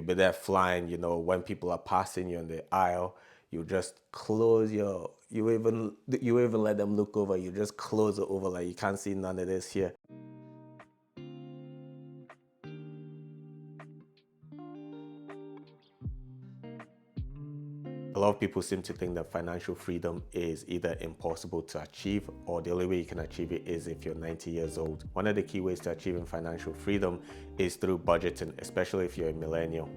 You'll be there flying, when people are passing you on the aisle, you just close you even let them look over, you just close it over like you can't see none of this here. A lot of people seem to think that financial freedom is either impossible to achieve, or the only way you can achieve it is if you're 90 years old. One of the key ways to achieving financial freedom is through budgeting, especially if you're a millennial.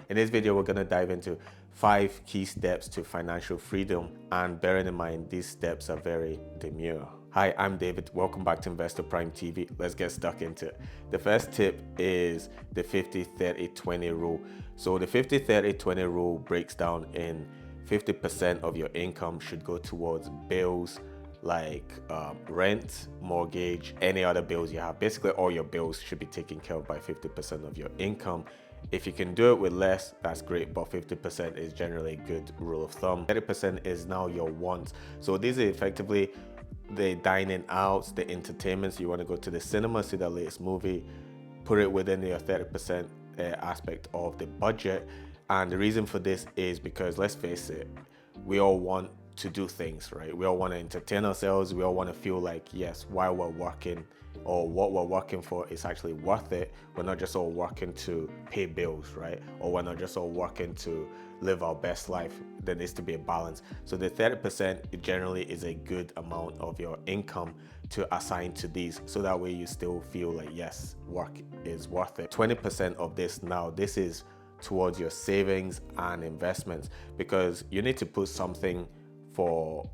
In this video, we're going to dive into 5 key steps to financial freedom, and bearing in mind these steps are very demure. Hi, I'm David. Welcome back to InvestoprimeTV. Let's get stuck into it. The first tip is the 50-30-20 rule. So the 50-30-20 rule breaks down in 50% of your income should go towards bills like rent, mortgage, any other bills you have. Basically, all your bills should be taken care of by 50% of your income. If you can do it with less, that's great, but 50% is generally a good rule of thumb. 30% is now your wants. So these are effectively the dining outs, the entertainments. You want to go to the cinema, see the latest movie, put it within your 30% aspect of the budget. And the reason for this is because, let's face it, we all want to do things, right? We all want to entertain ourselves. We all want to feel like, yes, while we're working or what we're working for is actually worth it. We're not just all working to pay bills, right? Or we're not just all working to live our best life. There needs to be a balance. So the 30% generally is a good amount of your income to assign to these, so that way you still feel like, yes, work is worth it. 20% of this now, this is towards your savings and investments, because you need to put something for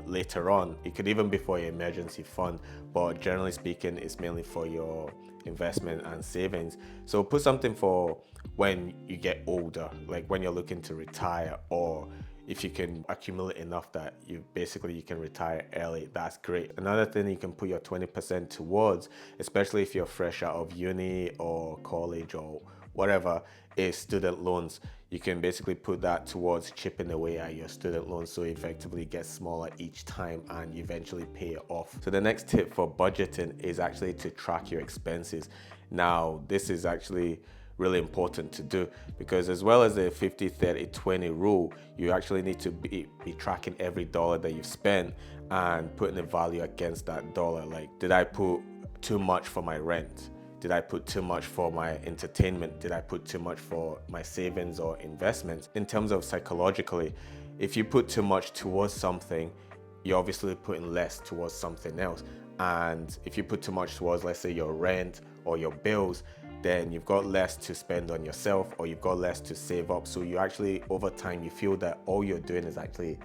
later on. It could even be for your emergency fund, but generally speaking, it's mainly for your investment and savings. So put something for when you get older, like when you're looking to retire, or if you can accumulate enough that you can retire early, that's great. Another thing you can put your 20% towards, especially if you're fresh out of uni or college or whatever, is student loans. You can basically put that towards chipping away at your student loans, so it effectively gets smaller each time and you eventually pay it off. So the next tip for budgeting is actually to track your expenses. Now, this is actually really important to do, because as well as the 50-30-20 rule, you actually need to be tracking every dollar that you've spent and putting a value against that dollar. Like, did I put too much for my rent? Did I put too much for my entertainment? Did I put too much for my savings or investments? In terms of psychologically, if you put too much towards something, you're obviously putting less towards something else. And if you put too much towards, let's say, your rent or your bills, then you've got less to spend on yourself, or you've got less to save up. So you actually, over time, you feel that all you're doing is actually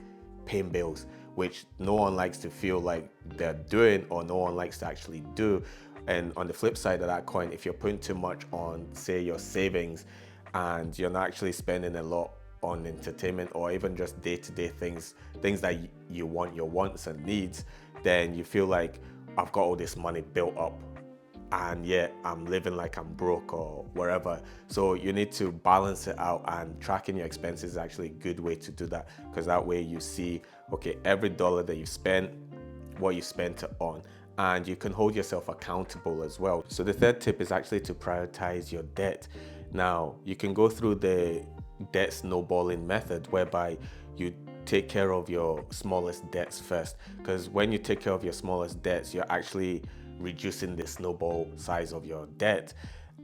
paying bills, which no one likes to feel like they're doing, or no one likes to actually do. And on the flip side of that coin, if you're putting too much on, say, your savings, and you're not actually spending a lot on entertainment or even just day-to-day things that you want, your wants and needs, then you feel like, I've got all this money built up, and yet I'm living like I'm broke or wherever. So you need to balance it out, and tracking your expenses is actually a good way to do that, because that way you see, okay, every dollar that you spend, what you spent it on, and you can hold yourself accountable as well. So the third tip is actually to prioritize your debt. Now, you can go through the debt snowballing method, whereby you take care of your smallest debts first, because when you take care of your smallest debts, you're actually reducing the snowball size of your debt,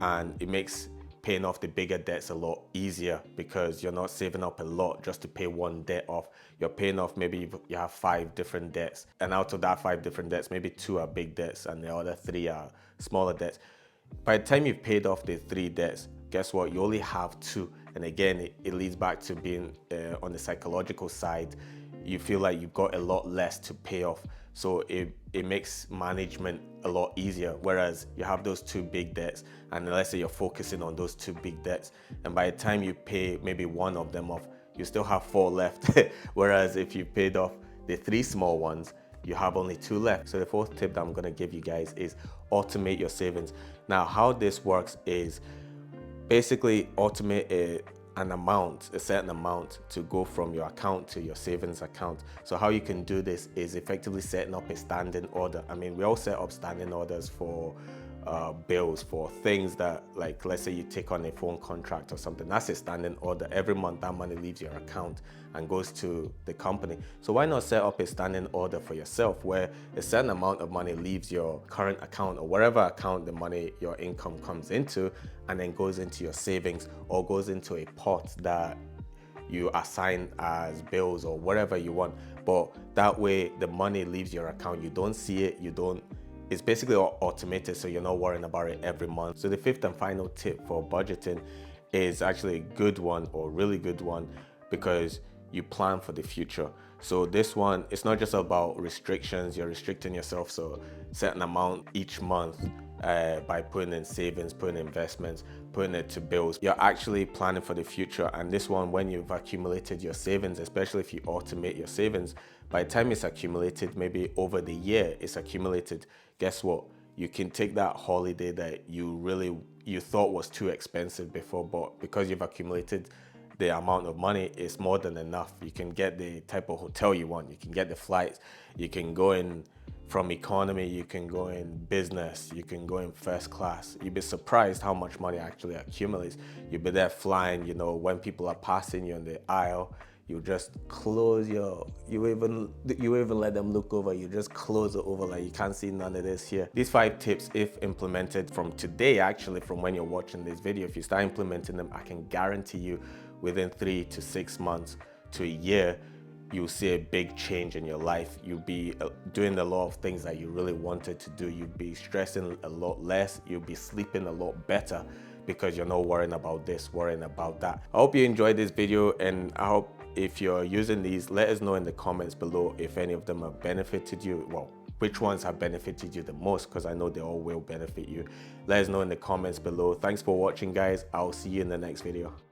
and it makes paying off the bigger debts a lot easier, because you're not saving up a lot just to pay one debt off. You're paying off, maybe you have 5 different debts, and out of that 5 different debts, maybe 2 are big debts and the other 3 are smaller debts. By the time you've paid off the 3 debts, guess what? You only have 2. And again, it leads back to being on the psychological side. You feel like you've got a lot less to pay off. So it makes management a lot easier. Whereas you have those 2 big debts, and let's say you're focusing on those 2 big debts, and by the time you pay maybe 1 of them off, you still have 4 left. Whereas if you paid off the 3 small ones, you have only 2 left. So the 4th tip that I'm gonna give you guys is automate your savings. Now, how this works is basically automate a certain amount to go from your account to your savings account. So how you can do this is effectively setting up a standing order. I mean, we all set up standing orders for bills for things that, like, let's say you take on a phone contract or something. That's a standing order. Every month that money leaves your account and goes to the company. So why not set up a standing order for yourself where a certain amount of money leaves your current account or wherever account the money, your income comes into, and then goes into your savings or goes into a pot that you assign as bills or whatever you want. But that way the money leaves your account, you don't see it, it's basically automated, so you're not worrying about it every month. So the fifth and final tip for budgeting is actually a good one, or really good one, because you plan for the future. So this one, it's not just about restrictions. You're restricting yourself so certain amount each month by putting in savings, putting in investments, putting it to bills. You're actually planning for the future. And this one, when you've accumulated your savings, especially if you automate your savings, by the time it's accumulated, maybe over the year it's accumulated, guess what? You can take that holiday that you thought was too expensive before, but because you've accumulated the amount of money, it's more than enough. You can get the type of hotel you want, you can get the flights, you can go in from economy, you can go in business, you can go in first class. You'd be surprised how much money actually accumulates. You'll be there flying, when people are passing you on the aisle, you just close you even let them look over, you just close it over like you can't see none of this here. These 5 tips, if implemented from today, actually from when you're watching this video, if you start implementing them, I can guarantee you within 3 to 6 months to a year, you'll see a big change in your life. You'll be doing a lot of things that you really wanted to do. You'll be stressing a lot less. You'll be sleeping a lot better because you're not worrying about this, worrying about that. I hope you enjoyed this video, and I hope if you're using these, let us know in the comments below if any of them have benefited you. Well, which ones have benefited you the most, because I know they all will benefit you. Let us know in the comments below. Thanks for watching, guys. I'll see you in the next video.